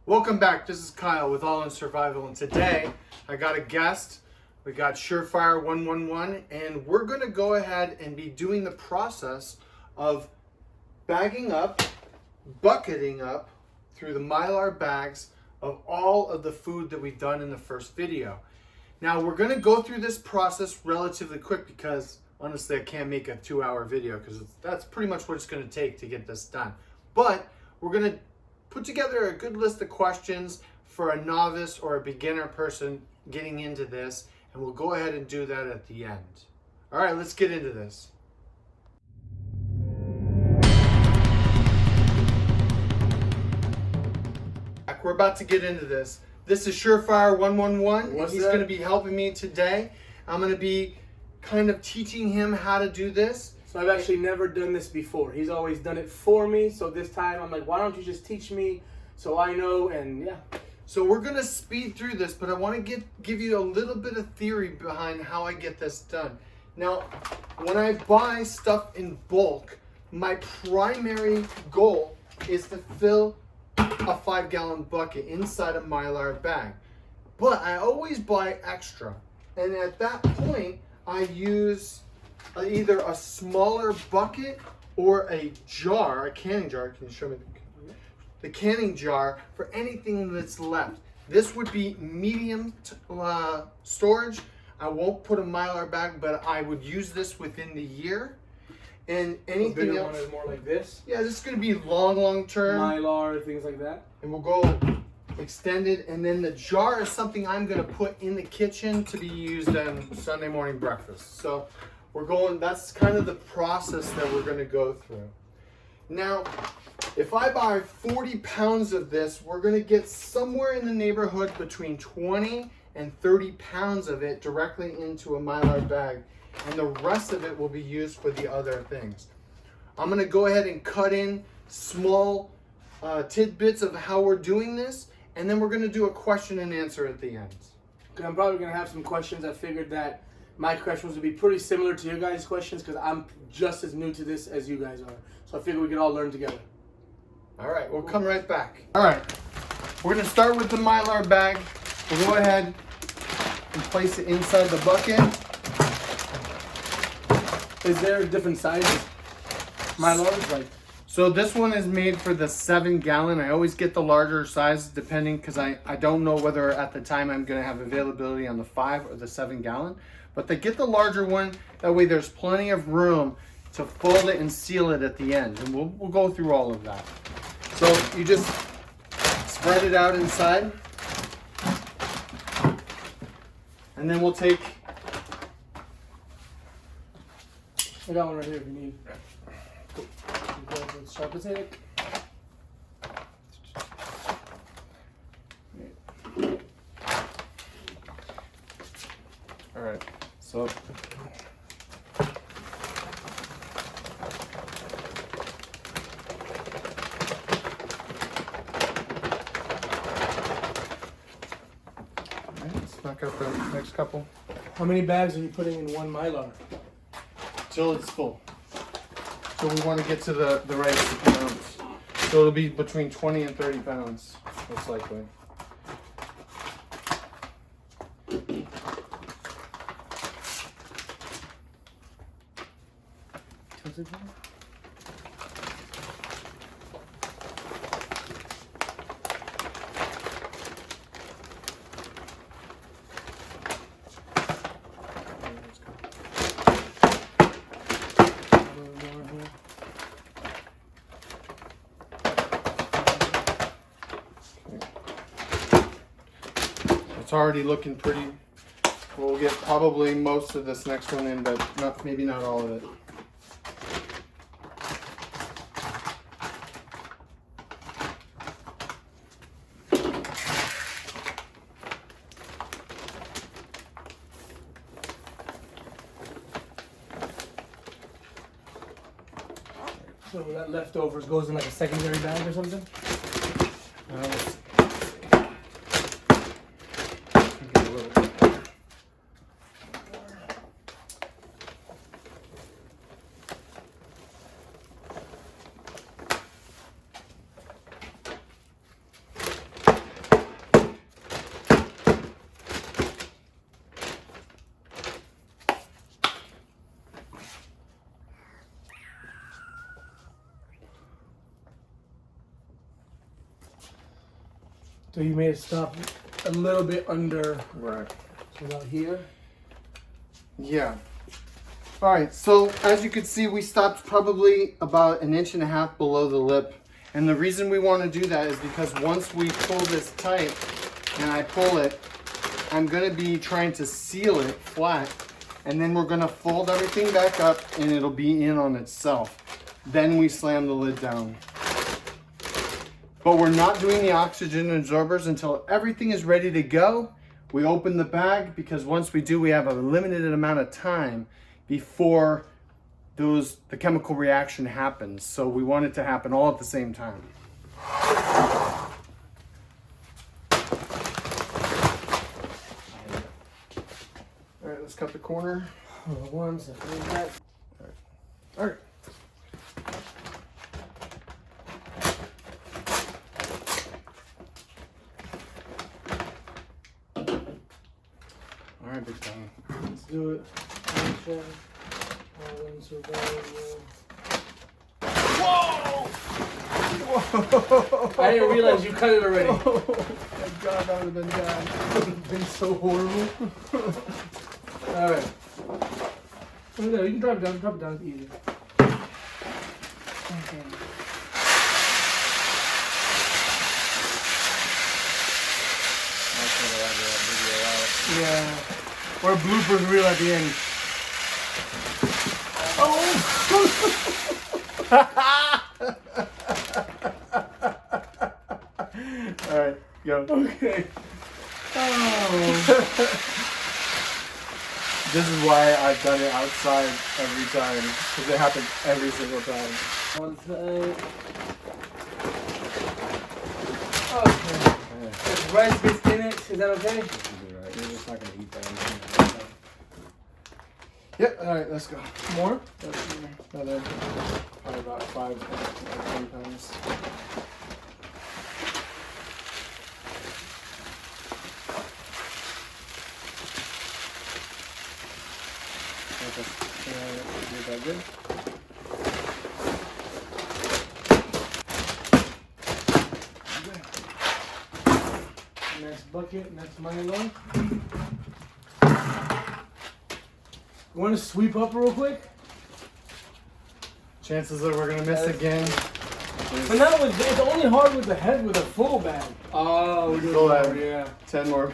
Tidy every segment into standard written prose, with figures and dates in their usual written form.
Welcome back. This is Kyle with All in Survival, and today I got a guest. We got Surefire 111, and we're going to go ahead and be doing the process of bagging up, bucketing up through the Mylar bags of all of the food that we've done in the first video. Now we're going to go through this process relatively quick because honestly I can't make a 2-hour video because that's pretty much what it's going to take to get this done. But we're going to put together a good list of questions for a novice or a beginner person getting into this, and we'll go ahead and do that at the end. All right, let's get into this. We're about to get into this. This is Surefire 111, and he's going to be helping me today. I'm going to be kind of teaching him how to do this. So I've actually never done this before. He's always done it for me. So this time I'm like, why don't you just teach me so I know? And yeah. So we're going to speed through this, but I want to give you a little bit of theory behind how I get this done. Now, when I buy stuff in bulk, my primary goal is to fill a 5-gallon bucket inside a Mylar bag. But I always buy extra. And at that point, I use either a smaller bucket or a jar, a canning jar. Can you show me the canning jar for anything that's left? This would be medium storage. I won't put a Mylar bag, but I would use this within the year. And anything bigger else, one is more like this. Yeah, this is going to be long term. Mylar, things like that. And we'll go extended. And then the jar is something I'm going to put in the kitchen to be used on Sunday morning breakfast. So we're going, that's kind of the process that we're going to go through. Now, if I buy 40 pounds of this, we're going to get somewhere in the neighborhood between 20 and 30 pounds of it directly into a Mylar bag. And the rest of it will be used for the other things. I'm going to go ahead and cut in small tidbits of how we're doing this, and then we're going to do a question and answer at the end. I'm probably going to have some questions. I figured that my questions would be pretty similar to your guys' questions because I'm just as new to this as you guys are. So I figured we could all learn together. All right, we'll come right back. All right, we're going to start with the Mylar bag. We'll go ahead and place it inside the bucket. Is there different sizes? Mylar's like. So this one is made for the 7-gallon. I always get the larger size depending because I don't know whether at the time I'm going to have availability on the 5 or the 7-gallon. But they get the larger one. That way there's plenty of room to fold it and seal it at the end. And we'll go through all of that. So you just spread it out inside. And then we'll take... I got one right here if you need. Cool. Let's sharpen it. All right, so let's knock out the next couple. How many bags are you putting in one Mylar? Till it's full. So we want to get to the right amounts. So it'll be between 20 and 30 pounds, most likely. It's already looking pretty. We'll get probably most of this next one in, but maybe not all of it. So that leftovers goes in like a secondary bag or something? Let's see. So you made it stop a little bit under. Right. So about here. Yeah. All right, so as you can see, we stopped probably about 1.5 inches below the lip. And the reason we want to do that is because once we pull this tight and I pull it, I'm going to be trying to seal it flat. And then we're going to fold everything back up and it'll be in on itself. Then we slam the lid down. But we're not doing the oxygen absorbers until everything is ready to go. We open the bag because once we do, we have a limited amount of time before the chemical reaction happens. So we want it to happen all at the same time. All right, let's cut the corner. Hold on 1 second. All right. All right, big time. Let's do it. Whoa! Whoa! I didn't realize you cut it already. Oh my God, that would have been bad. That would have been so horrible. All right. Oh, no, you can drop it down. Drop it down. It's easy. Okay. Yeah. Or a bloopers reel at the end. All right, go. Okay. Oh. This is why I've done it outside every time, because it happens every single time. One side. Okay. There's rice bits in it. Is that okay? You're just not gonna eat that. Yep. All right, let's go. More? Another, probably about 5 or 10 times. Is that good? Next bucket, next money loan. You want to sweep up real quick? Chances are we're gonna miss again. But now it's only hard with the head with a full bag. Oh, we're doing Full more, bag. yeah. 10 more.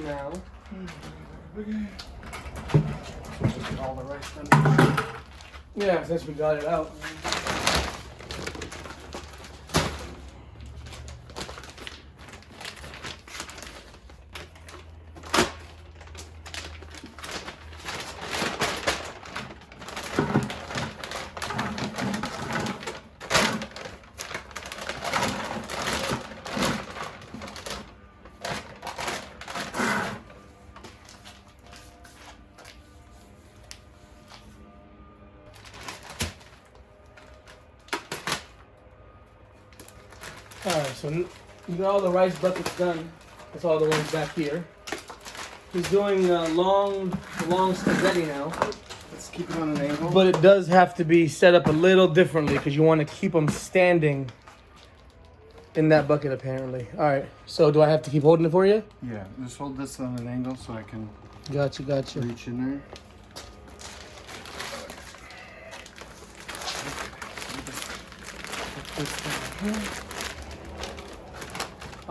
Now. All the rice done. Yeah, since we got it out. Alright, so you got all the rice buckets done. That's all the ones back here. He's doing long spaghetti now. Let's keep it on an angle. But it does have to be set up a little differently because you want to keep them standing in that bucket apparently. Alright, so do I have to keep holding it for you? Yeah, just hold this on an angle so I can Gotcha. reach in there.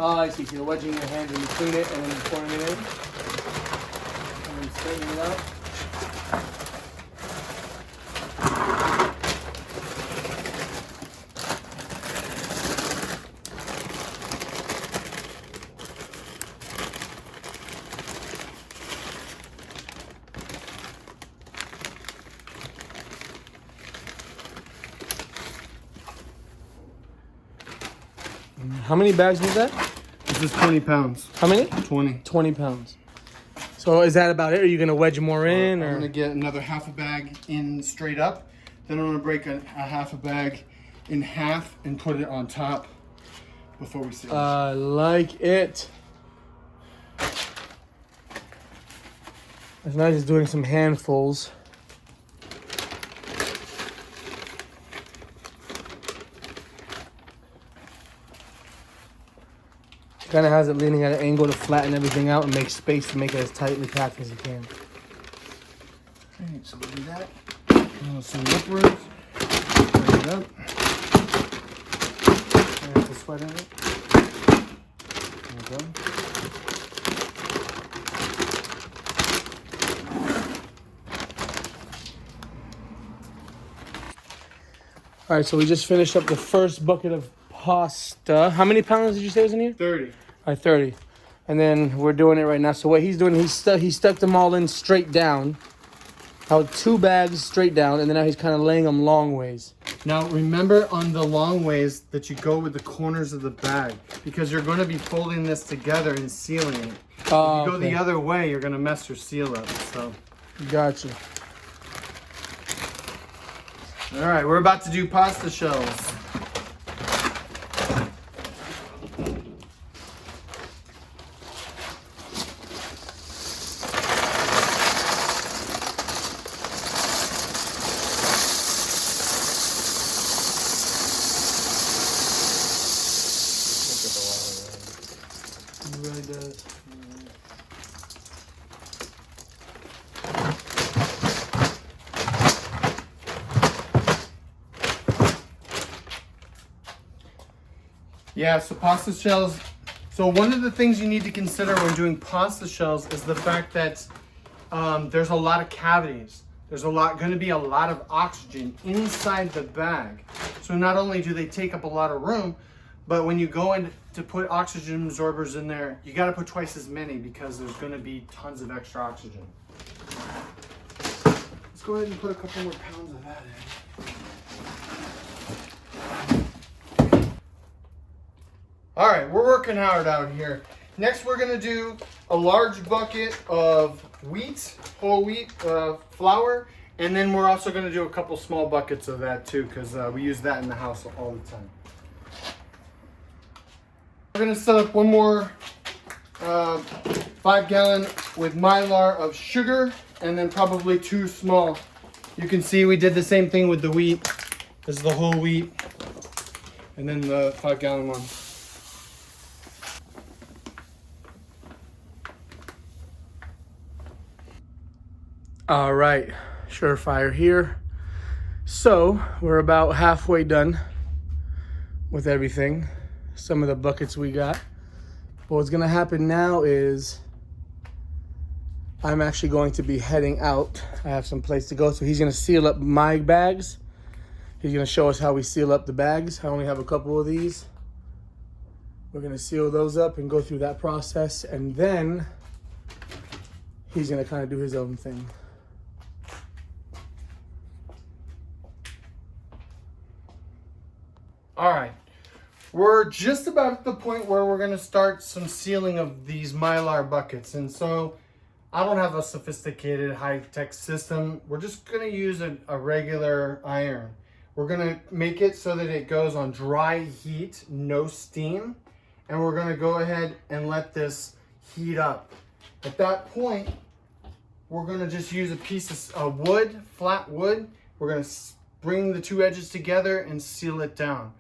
Oh, I see. So you're wedging your hand in between it and then pouring it in. And then straightening it out. How many bags was that? This is 20 pounds. How many? 20. 20 pounds. So is that about it? Are you gonna wedge more in? I'm or? gonna get another half a bag in straight up. Then I'm gonna break a half a bag in half and put it on top before we seal it. I like it. It's nice just doing some handfuls. Kind of has it leaning at an angle to flatten everything out and make space to make it as tightly packed as you can. Okay, so we'll do that. Some upwards. Bring it up. I have to sweat in it. There we go. All right, so we just finished up the first bucket of pasta. How many pounds did you say was in here? 30. All right, 30. And then we're doing it right now. So what he's doing, he stuck them all in straight down. Out 2 bags straight down, and then now he's kind of laying them long ways. Now remember on the long ways that you go with the corners of the bag because you're going to be folding this together and sealing it. If you go the other way, you're going to mess your seal up. So. Gotcha. All right, we're about to do pasta shells. It really does. Yeah, so pasta shells. So one of the things you need to consider when doing pasta shells is the fact that there's a lot of cavities. There's going to be a lot of oxygen inside the bag. So not only do they take up a lot of room, but when you go in to put oxygen absorbers in there, you got to put twice as many because there's going to be tons of extra oxygen. Let's go ahead and put a couple more pounds of that in. All right, we're working hard out here. Next, we're gonna do a large bucket of wheat, whole wheat flour, and then we're also gonna do a couple small buckets of that too, because we use that in the house all the time. We're gonna set up one more 5-gallon with Mylar of sugar, and then probably 2 small. You can see we did the same thing with the wheat. This is the whole wheat, and then the 5-gallon one. All right, Surefire here. So we're about halfway done with everything. Some of the buckets we got. But what's gonna happen now is I'm actually going to be heading out. I have some place to go. So he's gonna seal up my bags. He's gonna show us how we seal up the bags. I only have a couple of these. We're gonna seal those up and go through that process. And then he's gonna kind of do his own thing. All right, we're just about at the point where we're gonna start some sealing of these Mylar buckets. And so I don't have a sophisticated high-tech system. We're just gonna use a regular iron. We're gonna make it so that it goes on dry heat, no steam. And we're gonna go ahead and let this heat up. At that point, we're gonna just use a piece of wood, flat wood. We're gonna bring the 2 edges together and seal it down.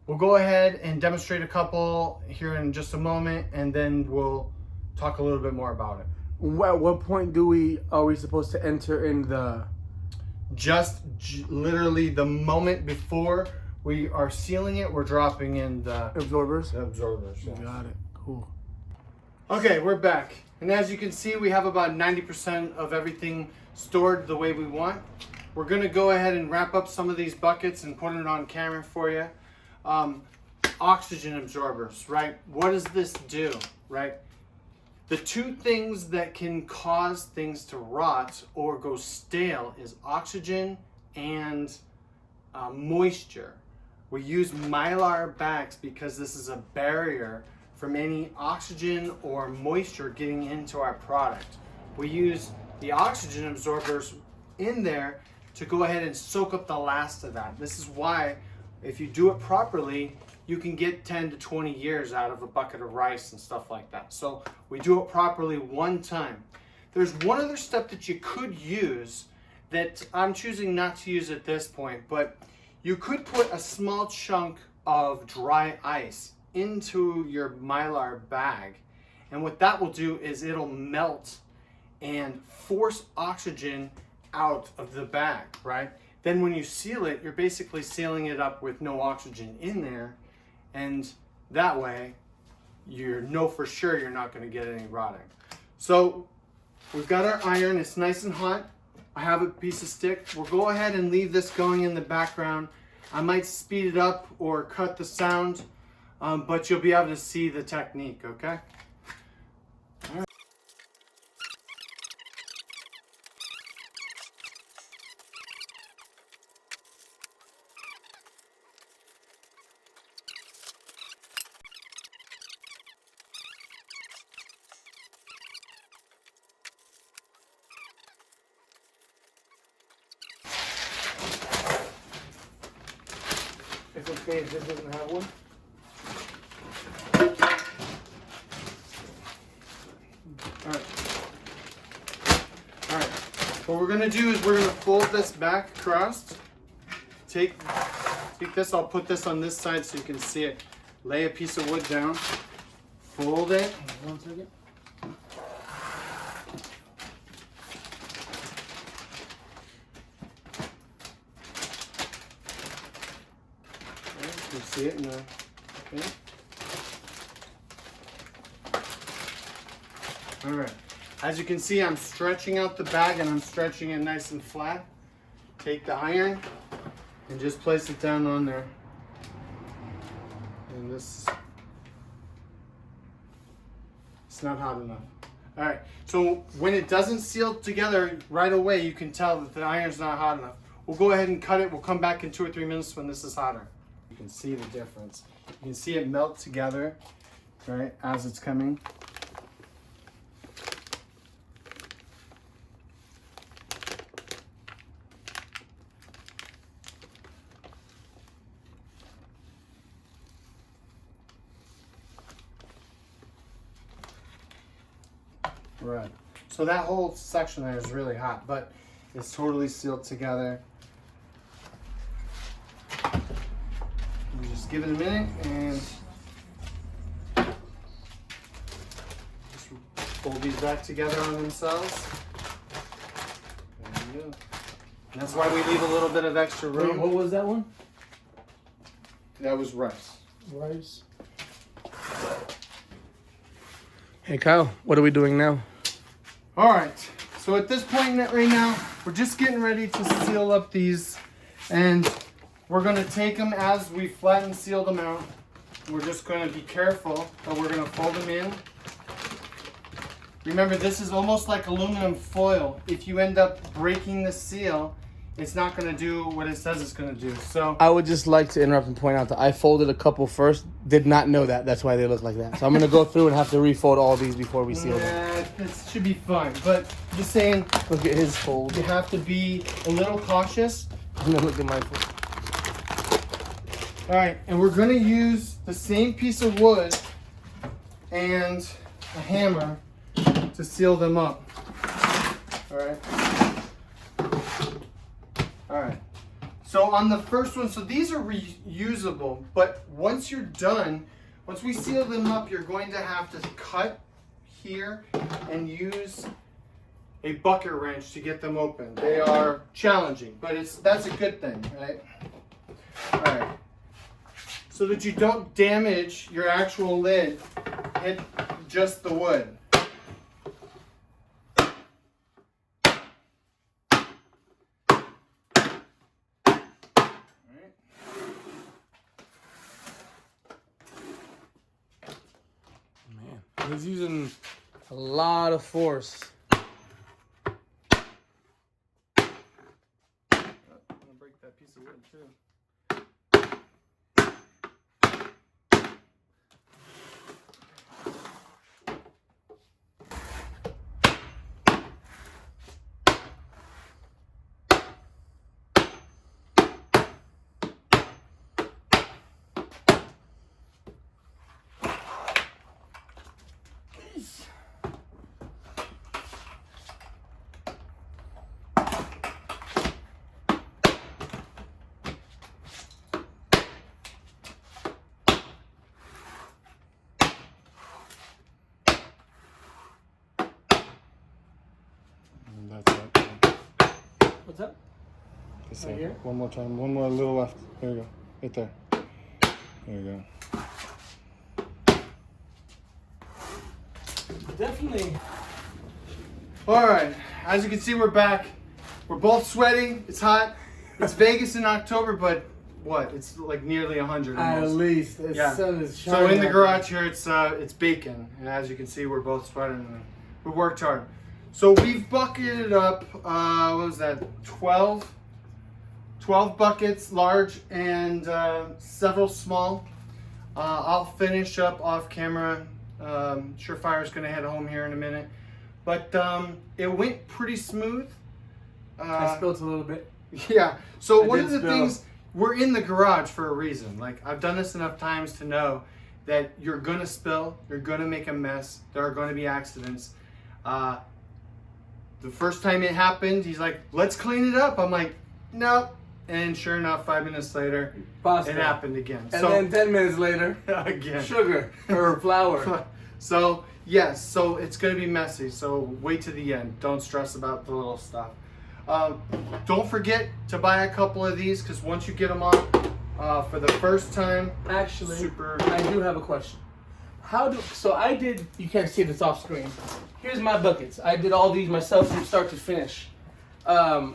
We'll go ahead and demonstrate a couple here in just a moment, and then we'll talk a little bit more about it. At what point are we supposed to enter in the... Just literally the moment before we are sealing it, we're dropping in the absorbers? The absorbers, yeah. Got it, cool. Okay, we're back. And as you can see, we have about 90% of everything stored the way we want. We're gonna go ahead and wrap up some of these buckets and put it on camera for you. Oxygen absorbers, right? What does this do, right? The 2 things that can cause things to rot or go stale is oxygen and moisture. We use Mylar bags because this is a barrier from any oxygen or moisture getting into our product. We use the oxygen absorbers in there to go ahead and soak up the last of that. This is why, if you do it properly, you can get 10 to 20 years out of a bucket of rice and stuff like that. So we do it properly one time. There's one other step that you could use that I'm choosing not to use at this point, but you could put a small chunk of dry ice into your Mylar bag. And what that will do is it'll melt and force oxygen out of the bag, right? Then when you seal it, you're basically sealing it up with no oxygen in there. And that way, you know for sure you're not going to get any rotting. So we've got our iron. It's nice and hot. I have a piece of stick. We'll go ahead and leave this going in the background. I might speed it up or cut the sound, but you'll be able to see the technique, okay? All right. It's okay if this doesn't have one. All right. What we're gonna do is we're gonna fold this back across. Take this. I'll put this on this side so you can see it. Lay a piece of wood down. Fold it. 1 second. You see it in the, okay. All right. As you can see, I'm stretching out the bag and I'm stretching it nice and flat. Take the iron and just place it down on there. And this, it's not hot enough. All right. So when it doesn't seal together right away, you can tell that the iron's not hot enough. We'll go ahead and cut it. We'll come back in 2 or 3 minutes when this is hotter. You can see the difference. You can see it melt together, right, as it's coming. Right. So that whole section there is really hot, but it's totally sealed together. You just give it a minute and just fold these back together on themselves. There you go. And that's why we leave a little bit of extra room. Wait, what was that one? That was rice. Rice. Hey Kyle, what are we doing now? All right, so at this point right now, we're just getting ready to seal up these, and we're gonna take them as we flatten seal them out. We're just gonna be careful, but we're gonna fold them in. Remember, this is almost like aluminum foil. If you end up breaking the seal, it's not gonna do what it says it's gonna do. So I would just like to interrupt and point out that I folded a couple first. Did not know that. That's why they look like that. So I'm gonna go through and have to refold all these before we seal them. It should be fine, but just saying, Look at his fold. you have to be a little cautious. And then look at my fold. All right, and we're gonna use the same piece of wood and a hammer to seal them up. All right. All right. So on the first one, so these are reusable, but once you're done, once we seal them up, you're going to have to cut here and use a bucket wrench to get them open. They are challenging, but that's a good thing, right? All right. So that you don't damage your actual lid, hit just the wood. He's using a lot of force. I'm gonna break that piece of wood too. What's up? This Right side. here? One more time. One more, a little left. There you go. Right there. There you go. Definitely. All right. As you can see, we're back. We're both sweating. It's hot. It's Vegas in October, but what? It's like nearly 100 At almost. least the Yeah. sun is shining. So in the out garage here, it's baking, and as you can see, we're both sweating. And we worked hard. So we've bucketed up. What was that? 12 buckets, large and several small. I'll finish up off camera. Surefire's gonna head home here in a minute, but it went pretty smooth. I spilled a little bit. Yeah. So I one did of the spill. things, we're in the garage for a reason. Like, I've done this enough times to know that you're gonna spill, you're gonna make a mess, there are gonna be accidents. The first time it happened, he's like, "Let's clean it up." I'm like, "No." And sure enough, 5 minutes later, Pasta. it happened again. And then 10 minutes later, again. sugar or flour. So yes, so it's gonna be messy. So wait to the end. Don't stress about the little stuff. Don't forget to buy a couple of these, because once you get them on for the first time, Actually, super. I do have a question. So I did, you can't see this off screen. Here's my buckets. I did all these myself from start to finish. I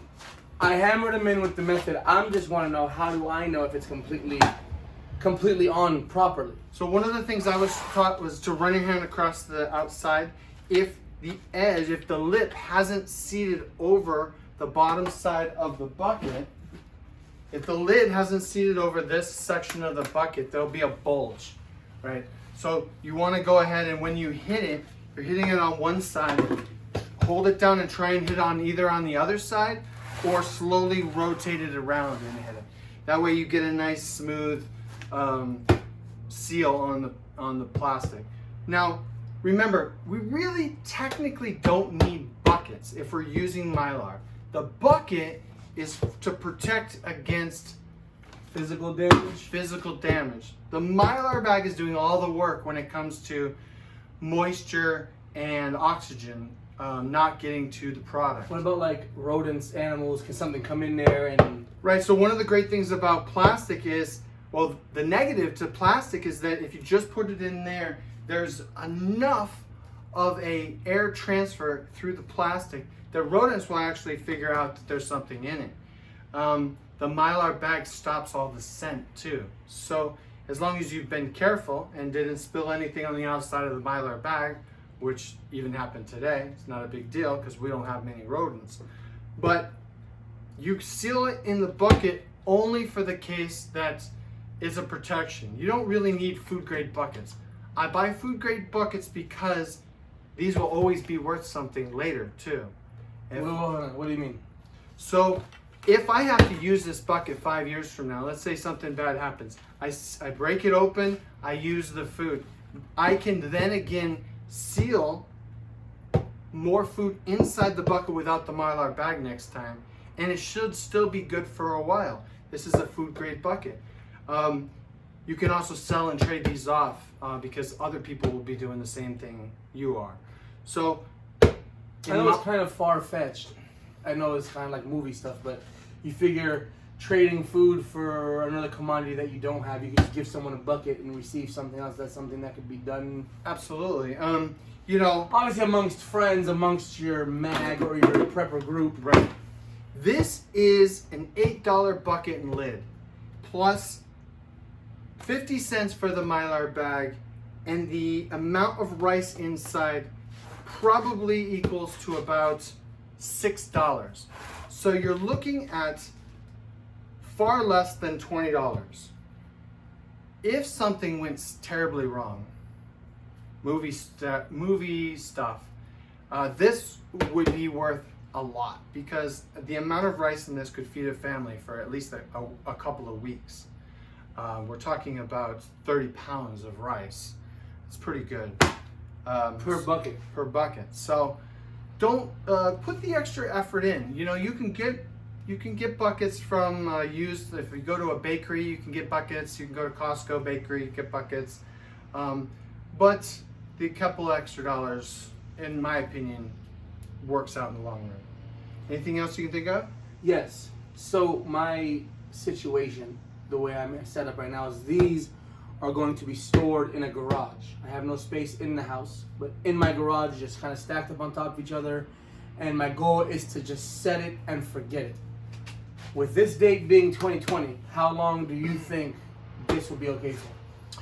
hammered them in with the method. I just want to know, how do I know if it's completely on properly? So one of the things I was taught was to run your hand across the outside. If the lip hasn't seated over the bottom side of the bucket, if the lid hasn't seated over this section of the bucket, there'll be a bulge, right? So you want to go ahead, and when you hit it, you're hitting it on one side, hold it down and try and hit on either on the other side, or slowly rotate it around and hit it. That way you get a nice smooth seal on the plastic. Now, remember, we really technically don't need buckets if we're using Mylar. The bucket is to protect against Physical damage. The Mylar bag is doing all the work when it comes to moisture and oxygen not getting to the product. What about like rodents, animals? Can something come in there and... Right, so one of the great things about plastic is, well, the negative to plastic is that if you just put it in there, there's enough of a air transfer through the plastic that rodents will actually figure out that there's something in it. The Mylar bag stops all the scent too. So as long as you've been careful and didn't spill anything on the outside of the Mylar bag, which even happened today, it's not a big deal because we don't have many rodents. But you seal it in the bucket only for the case that is a protection. You don't really need food grade buckets. I buy food grade buckets because these will always be worth something later too. What do you mean? So if I have to use this bucket 5 years from now, let's say something bad happens, I break it open, I use the food, I can then again seal more food inside the bucket without the Mylar bag next time, and it should still be good for a while. This is a food grade bucket. You can also sell and trade these off because other people will be doing the same thing you are. So I know it's kind of far-fetched. I know it's kind of like movie stuff, but you figure trading food for another commodity that you don't have, you can just give someone a bucket and receive something else. That's something that could be done. Absolutely. You know, obviously amongst friends, amongst your mag or your prepper group. Right. This is an $8 bucket and lid, plus 50 cents for the Mylar bag, and the amount of rice inside probably equals to about $6. So you're looking at far less than $20. If something went terribly wrong, movie stuff, this would be worth a lot, because the amount of rice in this could feed a family for at least a couple of weeks. We're talking about 30 pounds of rice. It's pretty good. Per bucket. Per bucket. So don't put the extra effort in. You know, you can get buckets from used. If you go to a bakery, you can get buckets. You can go to Costco bakery, get buckets. But the couple extra dollars, in my opinion, works out in the long run. Anything else you can think of? Yes. So my situation, the way I'm set up right now, is these are going to be stored in a garage. I have no space in the house, but in my garage, just kind of stacked up on top of each other. And my goal is to just set it and forget it. With this date being 2020, how long do you think this will be okay for?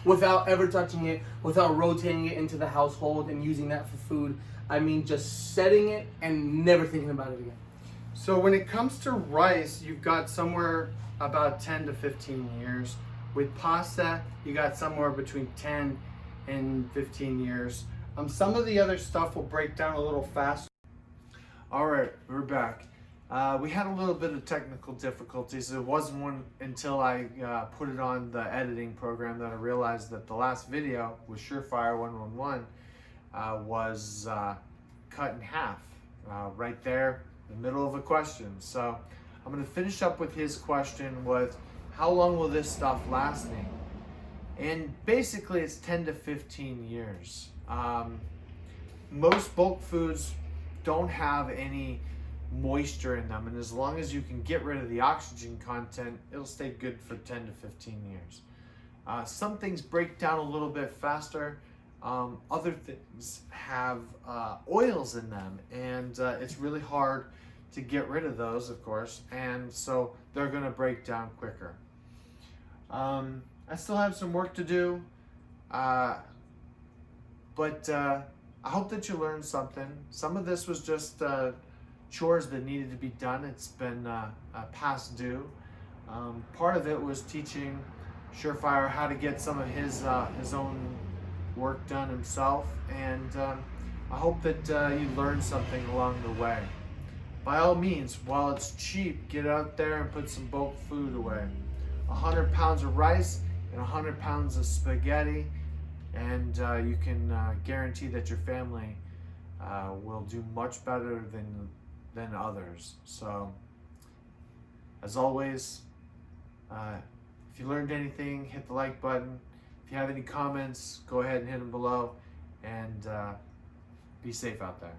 Without ever touching it, without rotating it into the household and using that for food. I mean, just setting it and never thinking about it again. So when it comes to rice, you've got somewhere about 10 to 15 years. With pasta, you got somewhere between 10 and 15 years. Some of the other stuff will break down a little faster. All right, we're back. We had a little bit of technical difficulties. It wasn't one until I put it on the editing program that I realized that the last video with Surefire 111 was cut in half right there in the middle of a question. So I'm going to finish up with his question with how long will this stuff last me? And basically it's 10 to 15 years. Most bulk foods don't have any moisture in them, and as long as you can get rid of the oxygen content, it'll stay good for 10 to 15 years. Some things break down a little bit faster. Other things have oils in them, and it's really hard to get rid of those, of course, and so they're going to break down quicker. I still have some work to do, but I hope that you learned something. Some of this was just chores that needed to be done. It's been past due. Part of it was teaching Surefire how to get some of his own work done himself, and I hope that you learned something along the way. By all means, while it's cheap, get out there and put some bulk food away. 100 pounds of rice and 100 pounds of spaghetti, and you can guarantee that your family will do much better than others. So, as always, if you learned anything, hit the like button. If you have any comments, go ahead and hit them below, and be safe out there.